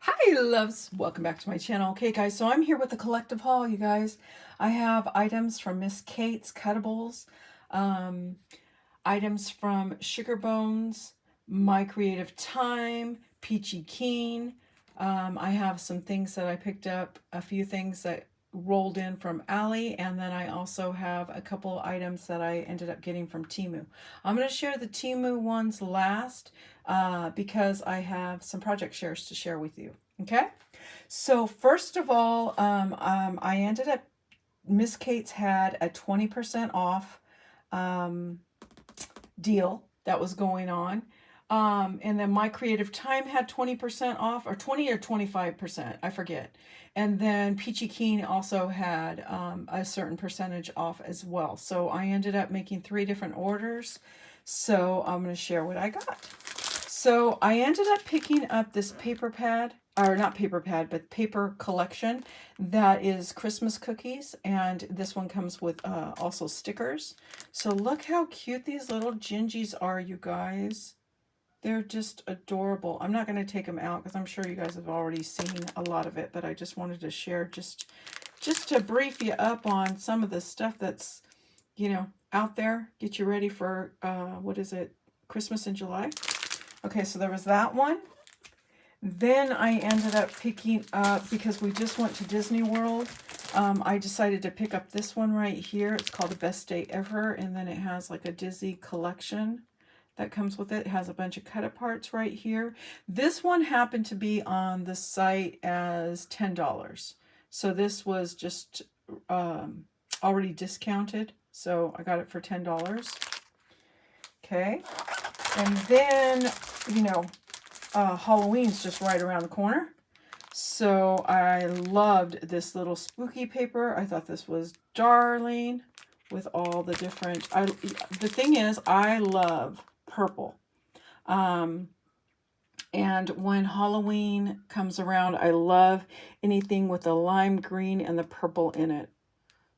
Hi loves, welcome back to my channel. Okay guys, so I'm here with a collective haul, you guys. I have items from Miss Kate's Cuttables, um, items from Sugar Bones, My Creative Time, Peachy Keen. I have some things that I picked up, a few things that rolled in from Allie, and then I also have a couple items that I ended up getting from Temu. I'm going to share the Temu ones last because I have some project shares to share with you. Okay, so first of all, I ended up, Miss Kate's had a 20% off um, deal that was going on. And then My Creative Time had 20% off, or 20 or 25%, I forget. And then Peachy Keen also had a certain percentage off as well. So I ended up making 3 different orders. So I'm going to share what I got. So I ended up picking up this paper pad, or not paper pad, but paper collection that is Christmas cookies. And this one comes with also stickers. So look how cute these little gingies are, you guys. They're just adorable. I'm not going to take them out because I'm sure you guys have already seen a lot of it, but I just wanted to share just to brief you up on some of the stuff that's, out there. Get you ready for, what is it, Christmas in July. Okay, so there was that one. Then I ended up picking up, because we just went to Disney World, I decided to pick up this one right here. It's called The Best Day Ever, and then it has like a Disney collection that comes with it. It has a bunch of cut-aparts right here. This one happened to be on the site as $10. So this was just already discounted. So I got it for $10. Okay. And then, Halloween's just right around the corner. So I loved this little spooky paper. I thought this was darling with all the different, the thing is, I love purple. And when Halloween comes around, I love anything with the lime green and the purple in it.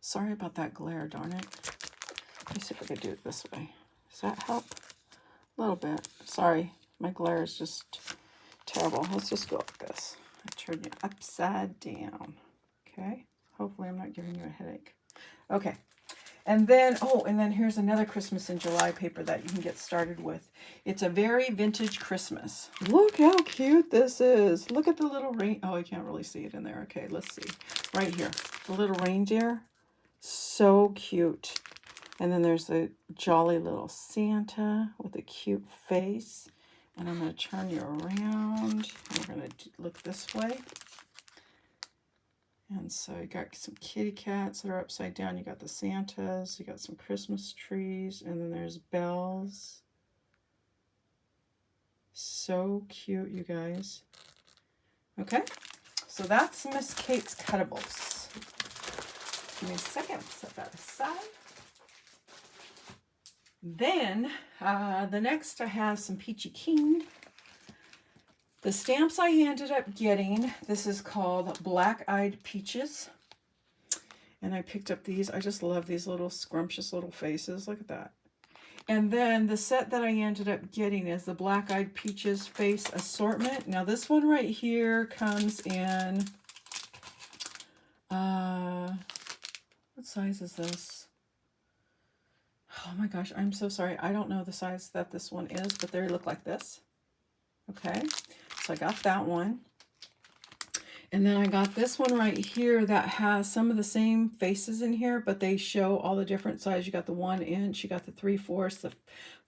Sorry about that glare, darn it. Let me see if I can do it this way. Does that help? A little bit. Sorry, my glare is just terrible. Let's just go like this. I turn you upside down. Okay. Hopefully I'm not giving you a headache. Okay. And then, and then here's another Christmas in July paper that you can get started with. It's a very vintage Christmas. Look how cute this is. Look at the little rain. Oh, I can't really see it in there. Okay, let's see. Right here. The little reindeer. So cute. And then there's a jolly little Santa with a cute face. And I'm going to turn you around. We're going to look this way. And so you got some kitty cats that are upside down. You got the Santas. You got some Christmas trees. And then there's bells. So cute, you guys. Okay. So that's Miss Kate's Cuttables. Give me a second. Set that aside. Then, the next I have some Peachy Keen. The stamps I ended up getting, this is called Black Eyed Peaches. And I picked up these. I just love these little scrumptious little faces. Look at that. And then the set that I ended up getting is the Black Eyed Peaches Face Assortment. Now this one right here comes in, what size is this? Oh my gosh, I'm so sorry. I don't know the size that this one is, but they look like this. Okay, so I got that one. And then I got this one right here that has some of the same faces in here, but they show all the different sizes. You got the 1 inch, you got the 3/4, the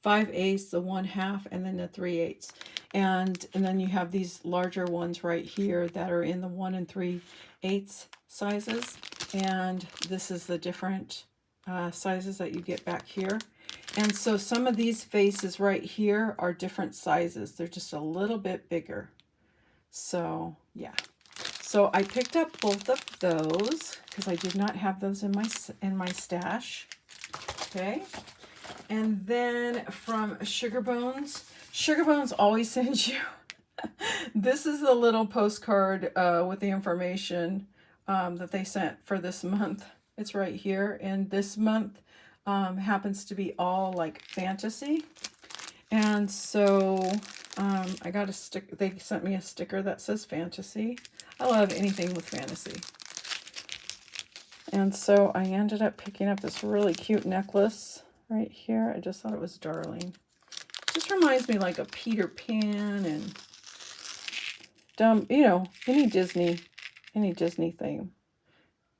5/8, the 1/2, and then the 3/8. And then you have these larger ones right here that are in the 1 and 3/8 sizes. And this is the different sizes that you get back here. And so some of these faces right here are different sizes. They're just a little bit bigger. So yeah. So I picked up both of those because I did not have those in my stash. Okay. And then from Sugar Bones always sends you this is a little postcard with the information that they sent for this month. It's right here, and this month happens to be all like fantasy. And so I got a stick. They sent me a sticker that says fantasy. I love anything with fantasy. And so I ended up picking up this really cute necklace right here. I just thought it was darling. Just reminds me like of Peter Pan and you know, any Disney thing.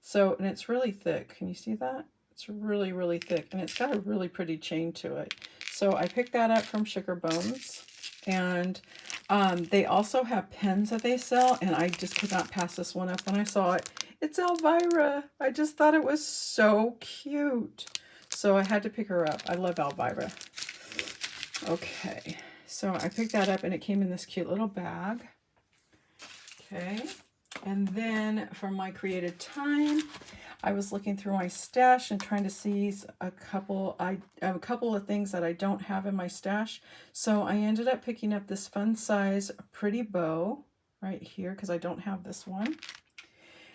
So, and it's really thick. Can you see that? It's really, really thick, and it's got a really pretty chain to it. So I picked that up from Sugar Bones, and they also have pens that they sell, and I just could not pass this one up when I saw it. It's Elvira. I just thought it was so cute. So I had to pick her up. I love Elvira. Okay, so I picked that up, and it came in this cute little bag. Okay, and then for my creative time, I was looking through my stash and trying to see a couple of things that I don't have in my stash. So I ended up picking up this fun size pretty bow right here because I don't have this one.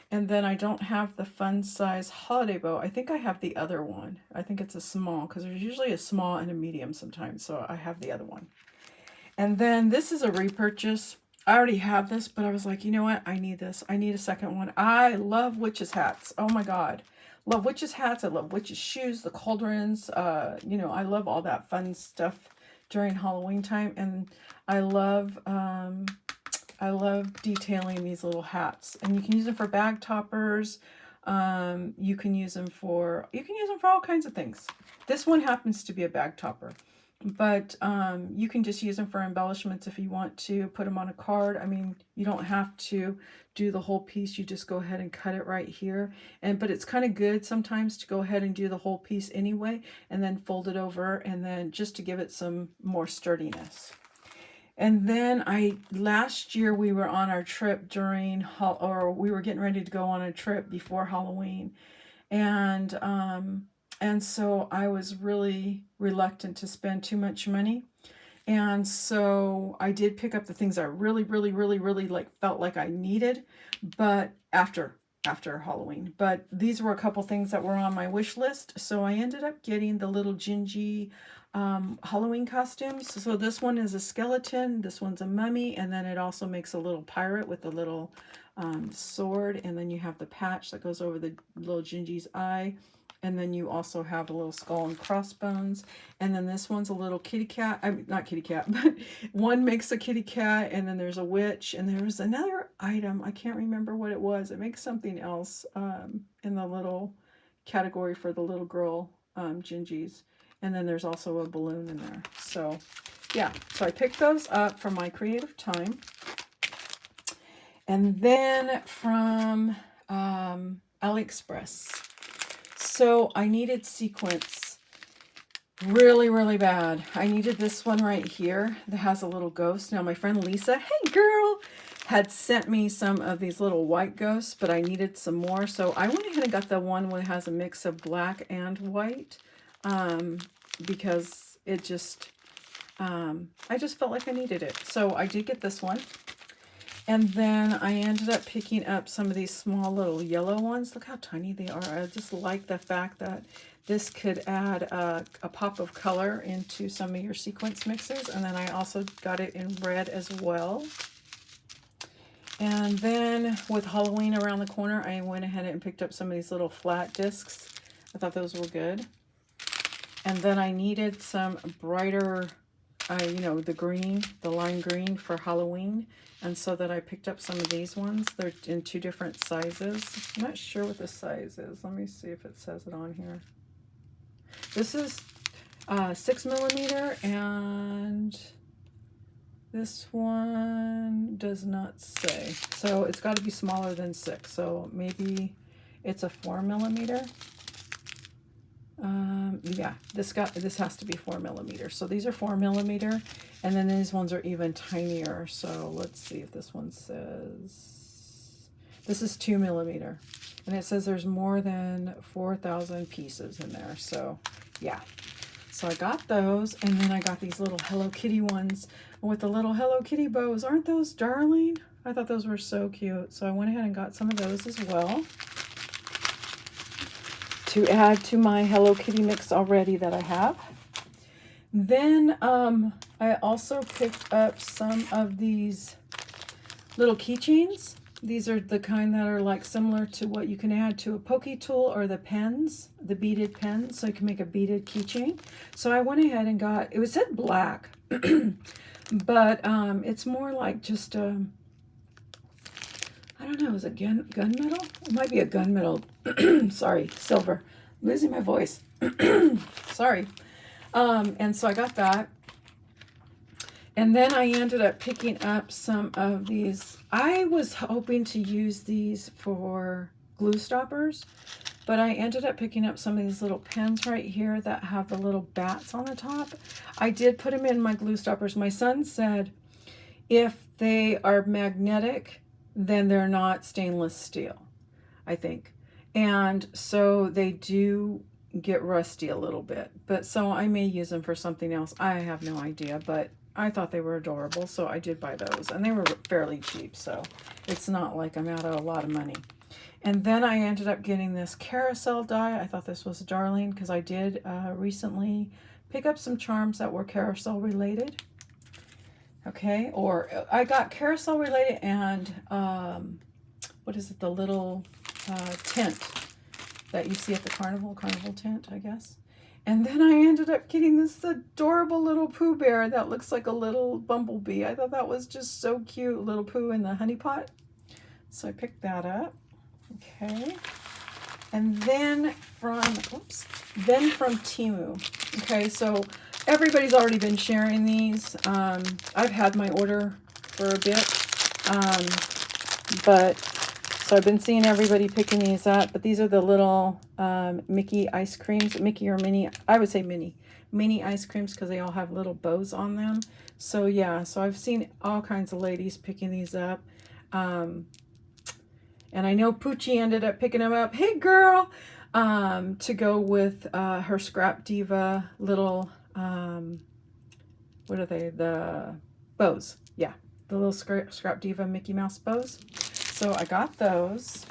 And then I don't have the fun size holiday bow. I think I have the other one. I think it's a small because there's usually a small and a medium sometimes. So I have the other one. And then this is a repurchase. I already have this, but I was like, you know what? I need this. I need a second one. I love witches' hats. Oh my God. Love witches' hats. I love witches' shoes, the cauldrons. You know, I love all that fun stuff during Halloween time. And I love detailing these little hats. And you can use them for bag toppers. You can use them for all kinds of things. This one happens to be a bag topper. But you can just use them for embellishments if you want to put them on a card. I mean, you don't have to do the whole piece. You just go ahead and cut it right here. But it's kind of good sometimes to go ahead and do the whole piece anyway, and then fold it over, and then just to give it some more sturdiness. And then last year we were on our trip we were getting ready to go on a trip before Halloween. And so I was really reluctant to spend too much money. And so I did pick up the things I really, really, really, really felt like I needed, but after Halloween. But these were a couple things that were on my wish list. So I ended up getting the little Gingy Halloween costumes. So this one is a skeleton, this one's a mummy, and then it also makes a little pirate with a little sword, and then you have the patch that goes over the little Gingy's eye. And then you also have a little skull and crossbones. And then this one's a little kitty cat. I mean, not kitty cat, but one makes a kitty cat. And then there's a witch. And there's another item. I can't remember what it was. It makes something else in the little category for the little girl Gingies. And then there's also a balloon in there. So, yeah. So I picked those up for my creative time. And then from AliExpress. So I needed sequins really, really bad. I needed this one right here that has a little ghost. Now my friend Lisa, hey girl, had sent me some of these little white ghosts, but I needed some more. So I went ahead and got the one that has a mix of black and white because it just, I just felt like I needed it. So I did get this one. And then I ended up picking up some of these small little yellow ones. Look how tiny they are. I just like the fact that this could add a pop of color into some of your sequence mixes. And then I also got it in red as well. And then with Halloween around the corner, I went ahead and picked up some of these little flat discs. I thought those were good. And then I needed some brighter, you know, the lime green for Halloween. And so that I picked up some of these ones. They're in 2 different sizes. I'm not sure what the size is. Let me see if it says it on here. This is 6mm, and this one does not say. So it's got to be smaller than 6. So maybe it's a 4mm. Yeah, this has to be 4mm. So these are 4mm, and then these ones are even tinier. So let's see if this one says, this is 2mm, and it says there's more than 4,000 pieces in there. So yeah, so I got those, and then I got these little Hello Kitty ones with the little Hello Kitty bows. Aren't those darling? I thought those were so cute. So I went ahead and got some of those as well, to add to my Hello Kitty mix already that I have. Then I also picked up some of these little keychains. These are the kind that are like similar to what you can add to a pokey tool or the pens, the beaded pens, so you can make a beaded keychain. So I went ahead and got, it was said black, but it's more like just a, I don't know, is it gunmetal? It might be a gunmetal. Sorry, silver. I'm losing my voice. Sorry. And so I got that. And then I ended up picking up some of these. I was hoping to use these for glue stoppers, but I ended up picking up some of these little pens right here that have the little bats on the top. I did put them in my glue stoppers. My son said if they are magnetic, then they're not stainless steel, I think. And so they do get rusty a little bit. But so I may use them for something else. I have no idea, but I thought they were adorable, so I did buy those. And they were fairly cheap, so it's not like I'm out of a lot of money. And then I ended up getting this carousel die. I thought this was darling because I did recently pick up some charms that were carousel related. Okay, or I got carousel related and what is it, the little tent that you see at the carnival tent, I guess. And then I ended up getting this adorable little Pooh Bear that looks like a little bumblebee. I thought that was just so cute, little Pooh in the honey pot. So I picked that up. Okay. And then from Temu. Okay, so everybody's already been sharing these. I've had my order for a bit. So I've been seeing everybody picking these up, but these are the little Mickey ice creams, Mickey or Minnie, I would say mini ice creams because they all have little bows on them. So yeah, so I've seen all kinds of ladies picking these up. And I know Poochie ended up picking them up. Hey girl! To go with her Scrap Diva little, what are they? The bows. Yeah, the little Scrap Diva Mickey Mouse bows. So I got those,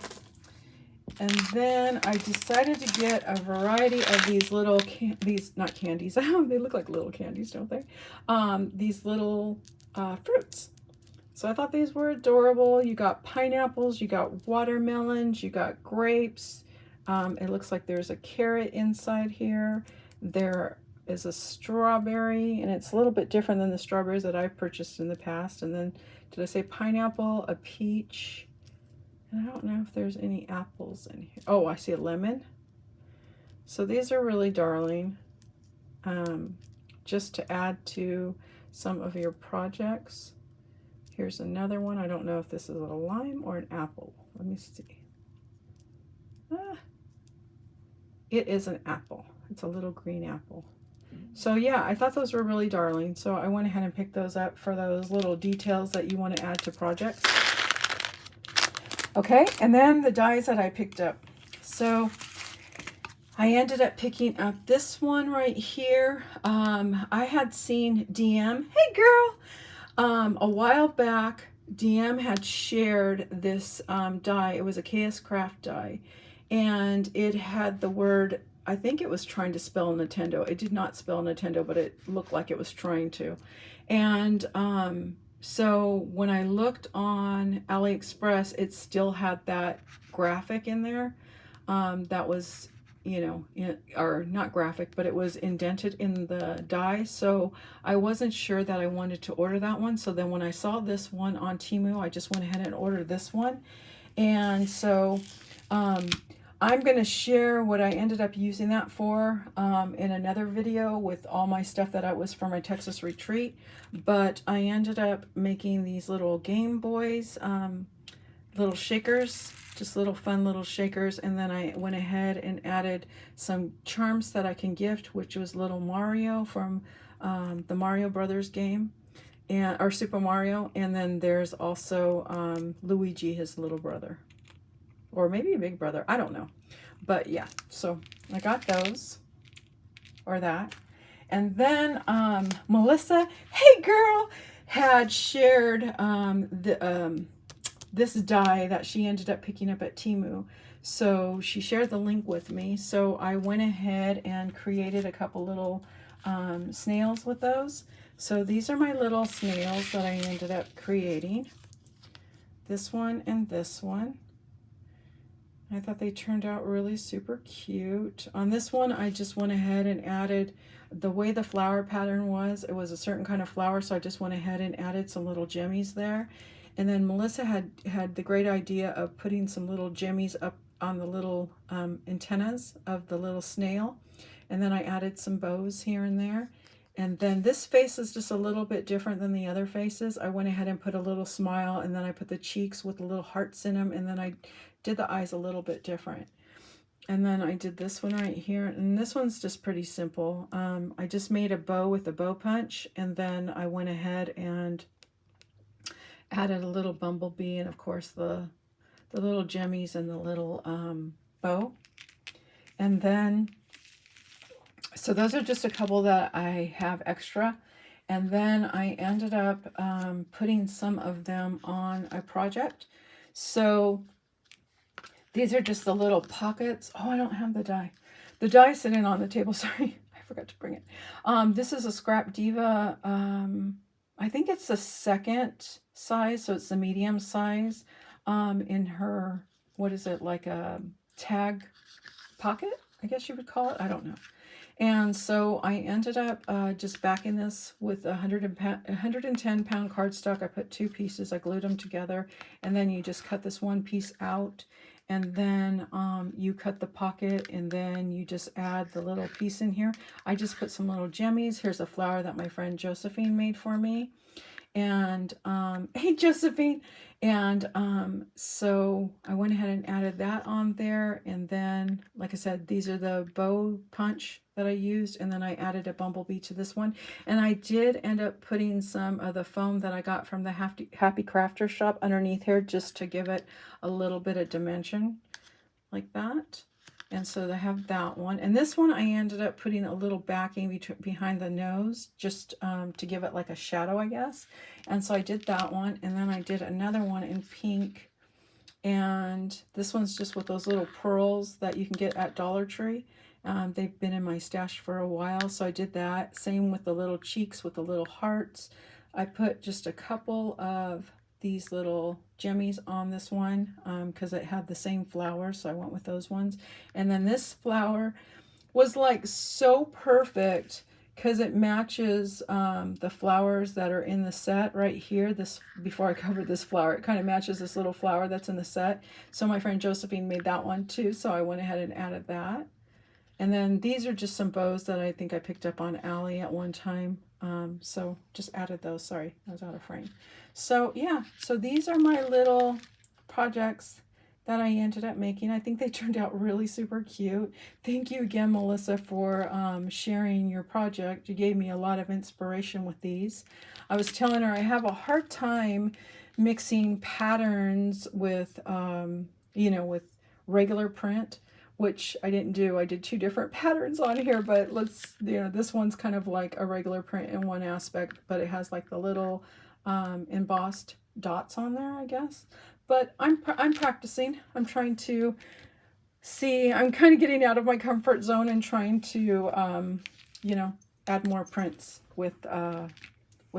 and then I decided to get a variety of these little, not candies, they look like little candies, don't they? These little fruits. So I thought these were adorable. You got pineapples, you got watermelons, you got grapes. It looks like there's a carrot inside here. There is a strawberry, and it's a little bit different than the strawberries that I've purchased in the past. And then, did I say pineapple, a peach? And I don't know if there's any apples in here. Oh, I see a lemon. So these are really darling. Just to add to some of your projects. Here's another one. I don't know if this is a lime or an apple. Let me see. It is an apple. It's a little green apple. So yeah, I thought those were really darling. So I went ahead and picked those up for those little details that you want to add to projects. Okay, and then the dies that I picked up. So I ended up picking up this one right here. I had seen DM, hey girl, a while back. DM had shared this die. It was a KS Craft die, and it had the word, I think it was trying to spell Nintendo. It did not spell Nintendo, but it looked like it was trying to. And so when I looked on AliExpress, it still had that graphic in there. That was, you know, or not graphic, but it was indented in the die. So I wasn't sure that I wanted to order that one. So then when I saw this one on Temu, I just went ahead and ordered this one. And so I'm going to share what I ended up using that for in another video with all my stuff that I was for my Texas retreat. But I ended up making these little Gameboys, little shakers, just little fun little shakers. And then I went ahead and added some charms that I can gift, which was little Mario from the Mario Brothers game, or Super Mario. And then there's also Luigi, his little brother. Or maybe a big brother, I don't know. But yeah, so I got those, or that. And then Melissa, hey girl, had shared this die that she ended up picking up at Temu. So she shared the link with me. So I went ahead and created a couple little snails with those. So these are my little snails that I ended up creating. This one and this one. I thought they turned out really super cute. On this one, I just went ahead and added, the way the flower pattern was, it was a certain kind of flower, so I just went ahead and added some little jimmies there. And then Melissa had the great idea of putting some little jimmies up on the little antennas of the little snail. And then I added some bows here and there. And then this face is just a little bit different than the other faces. I went ahead and put a little smile, and then I put the cheeks with the little hearts in them, and then I did the eyes a little bit different. And then I did this one right here, and this one's just pretty simple. I just made a bow with a bow punch, and then I went ahead and added a little bumblebee, and of course the little jimmies and the little bow. And then, so those are just a couple that I have extra. And then I ended up putting some of them on a project. So these are just the little pockets. Oh, I don't have the die. The die is sitting on the table. Sorry, I forgot to bring it. This is a Scrap Diva. I think it's the second size, so it's the medium size in her, what is it, like a tag pocket, I guess you would call it. I don't know. And so I ended up just backing this with 110 pound cardstock. I put 2 pieces, I glued them together, and then you just cut this one piece out, and then you cut the pocket, and then you just add the little piece in here. I just put some little jimmies. Here's a flower that my friend Josephine made for me. And hey Josephine, and so I went ahead and added that on there, and then like I said, these are the bow punch that I used, and then I added a bumblebee to this one, and I did end up putting some of the foam that I got from the Happy Crafter shop underneath here, just to give it a little bit of dimension like that. And so they have that one. And this one I ended up putting a little backing behind the nose, just to give it like a shadow, I guess. And so I did that one. And then I did another one in pink. And this one's just with those little pearls that you can get at Dollar Tree. They've been in my stash for a while. So I did that. Same with the little cheeks with the little hearts. I put just a couple of these little jimmies on this one because it had the same flower, so I went with those ones. And then this flower was like so perfect because it matches the flowers that are in the set right here. This, before I covered this flower, it kind of matches this little flower that's in the set. So my friend Josephine made that one too, so I went ahead and added that. And then these are just some bows that I think I picked up on Ally at one time. So just added those. Sorry, I was out of frame. So yeah, so these are my little projects that I ended up making. I think they turned out really super cute. Thank you again, Melissa, for sharing your project. You gave me a lot of inspiration with these. I was telling her I have a hard time mixing patterns with, you know, with regular print, which I didn't do. I did 2 different patterns on here, but let's, you know, this one's kind of like a regular print in one aspect, but it has like the little embossed dots on there, I guess. But I'm practicing. I'm trying to see, I'm kind of getting out of my comfort zone and trying to, you know, add more prints with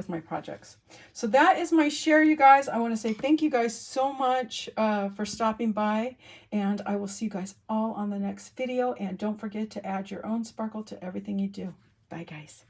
my projects. So that is my share, you guys. I want to say thank you guys so much for stopping by, and I will see you guys all on the next video. And don't forget to add your own sparkle to everything you do. Bye, guys.